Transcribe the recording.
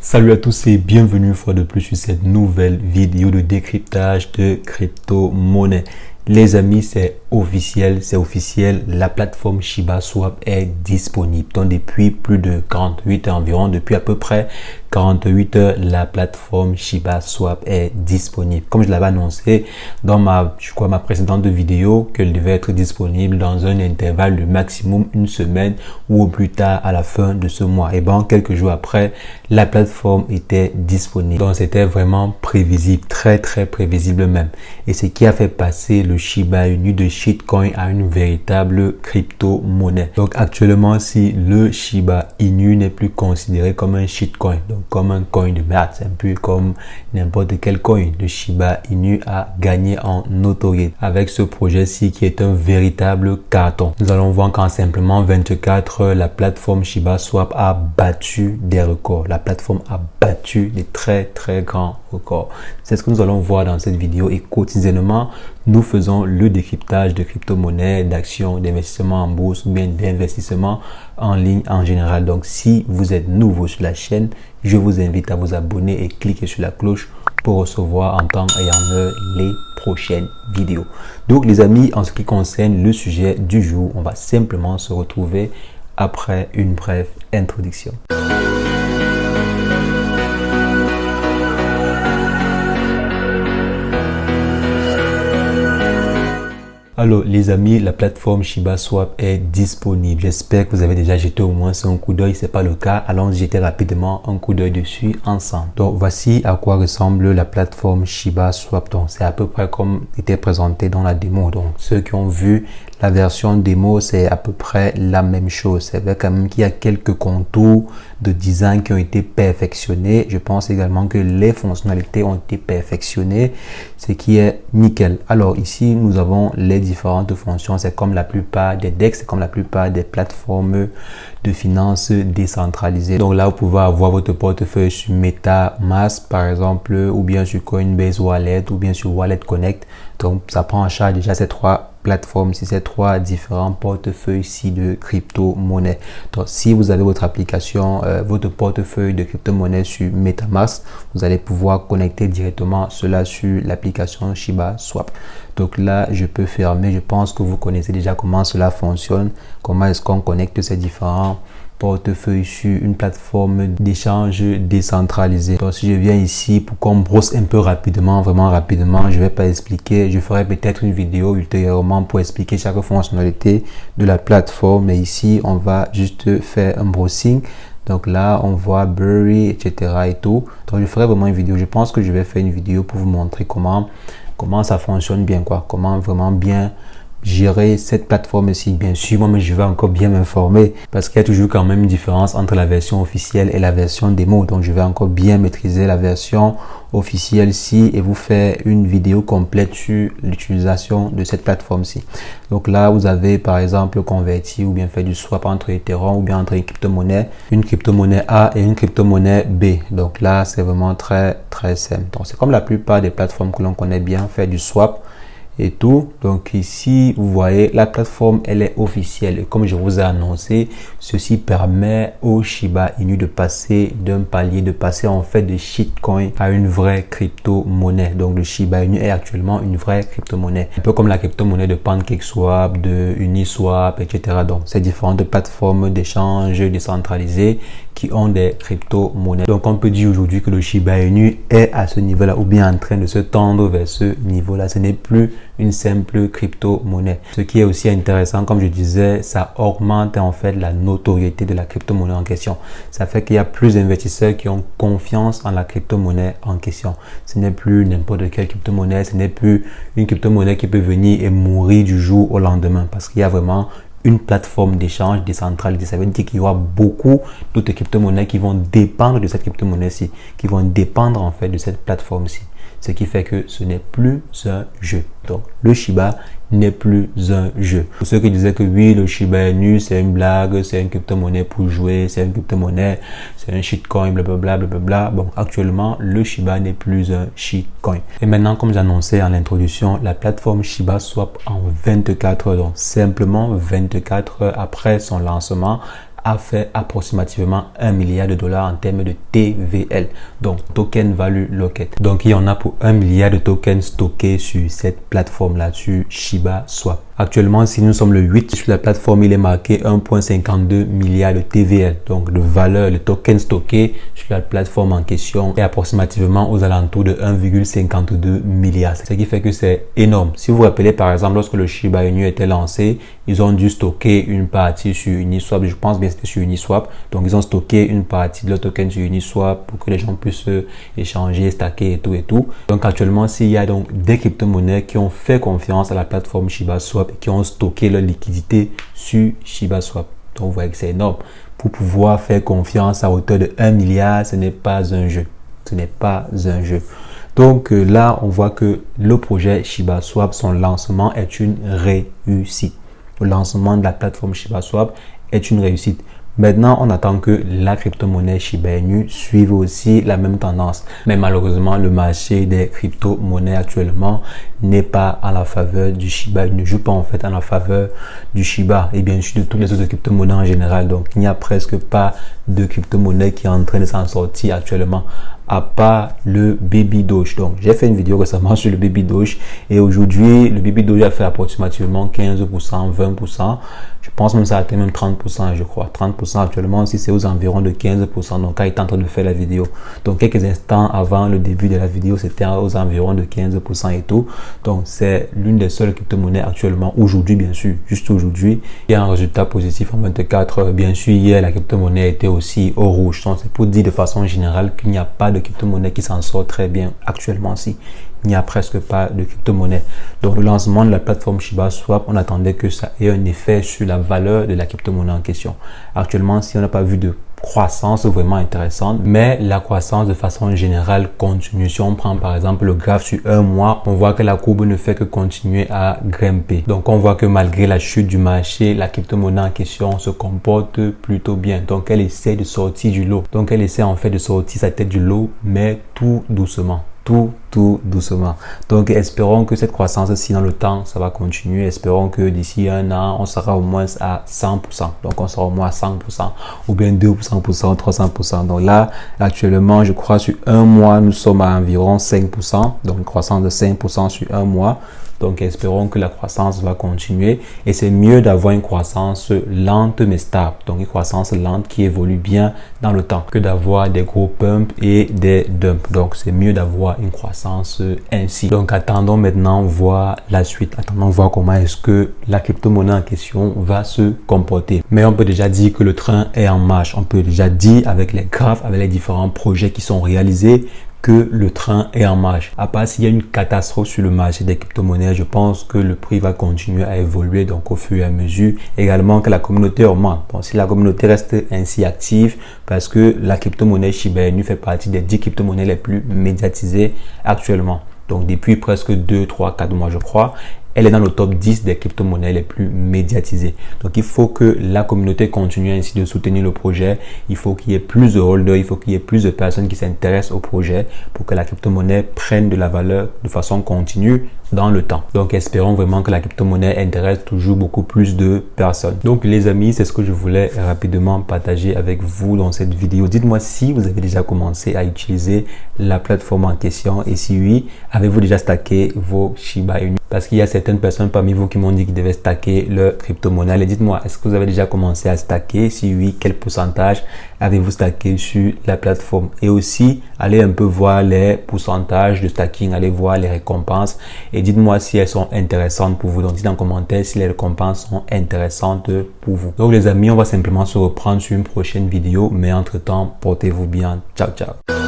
Salut à tous et bienvenue une fois de plus sur cette nouvelle vidéo de décryptage de crypto-monnaie. Les amis, c'est officiel, la plateforme Shiba Swap est disponible. Donc depuis plus de 48 heures environ, depuis à peu près 48 heures, la plateforme Shiba Swap est disponible. Comme je l'avais annoncé dans ma précédente vidéo, qu'elle devait être disponible dans un intervalle de maximum une semaine ou au plus tard à la fin de ce mois. Et bon, quelques jours après, la plateforme était disponible. Donc c'était vraiment prévisible, très prévisible même. Et ce qui a fait passer le Shiba Inu de shitcoin à une véritable crypto-monnaie. Donc actuellement, si le Shiba Inu n'est plus considéré comme un shitcoin, donc comme un coin de merde, c'est un peu comme n'importe quel coin, le Shiba Inu a gagné en notoriété avec ce projet-ci qui est un véritable carton. Nous allons voir qu'en simplement 24 heures, la plateforme Shiba Swap a battu des records. La plateforme a battu des très grands records. C'est ce que nous allons voir dans cette vidéo et quotidiennement, nous faisons le décryptage de crypto-monnaies, d'actions, d'investissement en bourse ou bien d'investissement en ligne en général. Donc, si vous êtes nouveau sur la chaîne, je vous invite à vous abonner et cliquer sur la cloche pour recevoir en temps et en heure les prochaines vidéos. Donc, les amis, en ce qui concerne le sujet du jour, on va simplement se retrouver après une brève introduction. Alors les amis, la plateforme Shiba Swap est disponible. J'espère que vous avez déjà jeté au moins un coup d'œil. Si ce n'est pas le cas, allons jeter rapidement un coup d'œil dessus ensemble. Donc voici à quoi ressemble la plateforme Shiba Swap. Donc c'est à peu près comme était présenté dans la démo. Donc ceux qui ont vu la version démo, c'est à peu près la même chose. C'est vrai quand même qu'il y a quelques contours de design qui ont été perfectionnés. Je pense également que les fonctionnalités ont été perfectionnées, ce qui est nickel. Alors ici, nous avons les différentes fonctions. C'est comme la plupart des DEX, c'est comme la plupart des plateformes de finances décentralisées. Donc là, vous pouvez avoir votre portefeuille sur MetaMask, par exemple, ou bien sur Coinbase Wallet, ou bien sur Wallet Connect. Donc, ça prend en charge déjà ces trois plateformes, ces trois différents portefeuilles ici de crypto-monnaie. Donc, si vous avez votre application, votre portefeuille de crypto-monnaie sur MetaMask, vous allez pouvoir connecter directement cela sur l'application Shiba Swap. Donc là, je peux fermer. Je pense que vous connaissez déjà comment cela fonctionne, comment est-ce qu'on connecte ces différents portefeuille sur une plateforme d'échange décentralisée. Donc si je viens ici pour qu'on brosse un peu rapidement, vraiment rapidement, je vais pas expliquer, je ferai peut-être une vidéo ultérieurement pour expliquer chaque fonctionnalité de la plateforme, mais ici on va juste faire un browsing. Donc là on voit Bury, etc. et tout. Donc je ferai vraiment une vidéo. Je pense que je vais faire une vidéo pour vous montrer comment ça fonctionne bien, comment vraiment bien gérer cette plateforme-ci. Bien sûr, moi, je vais encore bien m'informer parce qu'il y a toujours quand même une différence entre la version officielle et la version démo. Donc, je vais encore bien maîtriser la version officielle-ci et vous faire une vidéo complète sur l'utilisation de cette plateforme-ci. Donc là, vous avez par exemple converti ou bien fait du swap entre Ethereum ou bien entre une crypto-monnaie A et une crypto-monnaie B. Donc là, c'est vraiment très simple. Donc, c'est comme la plupart des plateformes que l'on connaît bien, faire du swap et tout. Donc ici vous voyez la plateforme, elle est officielle et comme je vous ai annoncé, ceci permet au Shiba Inu de passer d'un palier, de passer en fait de shitcoin à une vraie crypto-monnaie. Donc le Shiba Inu est actuellement une vraie crypto-monnaie, un peu comme la crypto-monnaie de PancakeSwap, de Uniswap, etc. Donc ces différentes plateformes d'échange décentralisées qui ont des crypto-monnaies. Donc on peut dire aujourd'hui que le Shiba Inu est à ce niveau-là ou bien en train de se tendre vers ce niveau-là. Ce n'est plus une simple crypto-monnaie. Ce qui est aussi intéressant, comme je disais, ça augmente en fait la notoriété de la crypto-monnaie en question. Ça fait qu'il y a plus d'investisseurs qui ont confiance en la crypto-monnaie en question. Ce n'est plus n'importe quelle crypto-monnaie, ce n'est plus une crypto-monnaie qui peut venir et mourir du jour au lendemain parce qu'il y a vraiment une plateforme d'échange décentralisée. Ça veut dire qu'il y aura beaucoup d'autres crypto-monnaies qui vont dépendre de cette crypto-monnaie-ci, qui vont dépendre en fait de cette plateforme-ci. Ce qui fait que ce n'est plus un jeu. Donc, le Shiba n'est plus un jeu. Pour ceux qui disaient que oui, le Shiba Inu, c'est une blague, c'est une crypto-monnaie pour jouer, c'est une crypto-monnaie, c'est un shitcoin, blablabla. Bon, actuellement, le Shiba n'est plus un shitcoin. Et maintenant, comme j'annonçais en introduction, la plateforme Shiba Swap en 24 heures, donc simplement 24 heures après son lancement, a fait approximativement 1 milliard de dollars en termes de TVL, donc Token Value Locked. Donc il y en a pour 1 milliard de tokens stockés sur cette plateforme-là, sur Shiba Swap. Actuellement, si nous sommes le 8 sur la plateforme, il est marqué 1,52 milliard de TVL. Donc, de valeur, le token stocké sur la plateforme en question est approximativement aux alentours de 1,52 milliard. Ce qui fait que c'est énorme. Si vous vous rappelez, par exemple, lorsque le Shiba Inu était lancé, ils ont dû stocker une partie sur Uniswap. Je pense bien que c'était sur Uniswap. Donc, ils ont stocké une partie de leur token sur Uniswap pour que les gens puissent échanger, stacker et tout et tout. Donc, actuellement, s'il y a donc des crypto-monnaies qui ont fait confiance à la plateforme Shiba Swap, qui ont stocké leur liquidité sur Shiba Swap. Donc, vous voyez que c'est énorme. Pour pouvoir faire confiance à hauteur de 1 milliard, ce n'est pas un jeu. Ce n'est pas un jeu. Donc, là, on voit que le projet Shiba Swap, son lancement est une réussite. Le lancement de la plateforme Shiba Swap est une réussite. Maintenant, on attend que la crypto-monnaie Shiba Inu suive aussi la même tendance. Mais malheureusement, le marché des crypto-monnaies actuellement n'est pas en la faveur du Shiba. Il ne joue pas en fait en la faveur du Shiba et bien sûr de toutes les autres crypto-monnaies en général. Donc, il n'y a presque pas de crypto-monnaie qui est en train de s'en sortir actuellement, à part le Baby Doge. Donc, j'ai fait une vidéo récemment sur le Baby Doge et aujourd'hui, le Baby Doge a fait approximativement 15%, 20%. Je pense même que ça a atteint même 30%, je crois. 30% actuellement, si c'est aux environs de 15%. Donc, quand il est en train de faire la vidéo. Donc, quelques instants avant le début de la vidéo, c'était aux environs de 15% et tout. Donc, c'est l'une des seules crypto-monnaies actuellement, aujourd'hui, bien sûr, juste aujourd'hui. Il y a un résultat positif en 24 heures. Bien sûr, hier, la crypto-monnaie était aussi au rouge. Donc, c'est pour dire de façon générale qu'il n'y a pas de crypto-monnaie qui s'en sort très bien actuellement aussi. Il n'y a presque pas de crypto-monnaie. Donc, le lancement de la plateforme Shiba Swap, on attendait que ça ait un effet sur la valeur de la crypto-monnaie en question. Actuellement, si on n'a pas vu de croissance vraiment intéressante, mais la croissance de façon générale continue. Si on prend par exemple le graphe sur un mois, on voit que la courbe ne fait que continuer à grimper. Donc, on voit que malgré la chute du marché, la crypto-monnaie en question se comporte plutôt bien. Donc, elle essaie de sortir du lot. Donc, elle essaie en fait de sortir sa tête du lot, mais tout doucement. Tout doucement. Donc, espérons que cette croissance-ci dans le temps, ça va continuer. Espérons que d'ici un an, on sera au moins à 100%. Donc, on sera au moins à 100%, ou bien 200%, 300%. Donc là, actuellement, je crois sur un mois, nous sommes à environ 5%. Donc, une croissance de 5% sur un mois. Donc, espérons que la croissance va continuer et c'est mieux d'avoir une croissance lente mais stable. Donc, une croissance lente qui évolue bien dans le temps que d'avoir des gros pumps et des dumps. Donc, c'est mieux d'avoir une croissance ainsi. Donc, attendons maintenant voir la suite. Attendons voir comment est-ce que la crypto-monnaie en question va se comporter. Mais on peut déjà dire que le train est en marche. On peut déjà dire avec les graphes, avec les différents projets qui sont réalisés, que le train est en marche. À part s'il y a une catastrophe sur le marché des crypto-monnaies, je pense que le prix va continuer à évoluer donc au fur et à mesure. Également que la communauté augmente. Donc si la communauté reste ainsi active, parce que la crypto-monnaie Shiba Inu fait partie des 10 crypto-monnaies les plus médiatisées actuellement. Donc depuis presque 2, 3, 4 mois je crois. Elle est dans le top 10 des crypto-monnaies les plus médiatisées. Donc, il faut que la communauté continue ainsi de soutenir le projet. Il faut qu'il y ait plus de holders, il faut qu'il y ait plus de personnes qui s'intéressent au projet pour que la crypto-monnaie prenne de la valeur de façon continue dans le temps. Donc, espérons vraiment que la crypto-monnaie intéresse toujours beaucoup plus de personnes. Donc, les amis, c'est ce que je voulais rapidement partager avec vous dans cette vidéo. Dites-moi si vous avez déjà commencé à utiliser la plateforme en question et si oui, avez-vous déjà stacké vos Shiba Inu? Parce qu'il y a certaines personnes parmi vous qui m'ont dit qu'ils devaient stacker leur crypto-monnaie. Et dites-moi, est-ce que vous avez déjà commencé à stacker? Si oui, quel pourcentage avez-vous stacké sur la plateforme? Et aussi, allez un peu voir les pourcentages de stacking, allez voir les récompenses et dites-moi si elles sont intéressantes pour vous. Donc, dites en commentaire si les récompenses sont intéressantes pour vous. Donc, les amis, on va simplement se reprendre sur une prochaine vidéo. Mais entre-temps, portez-vous bien. Ciao, ciao.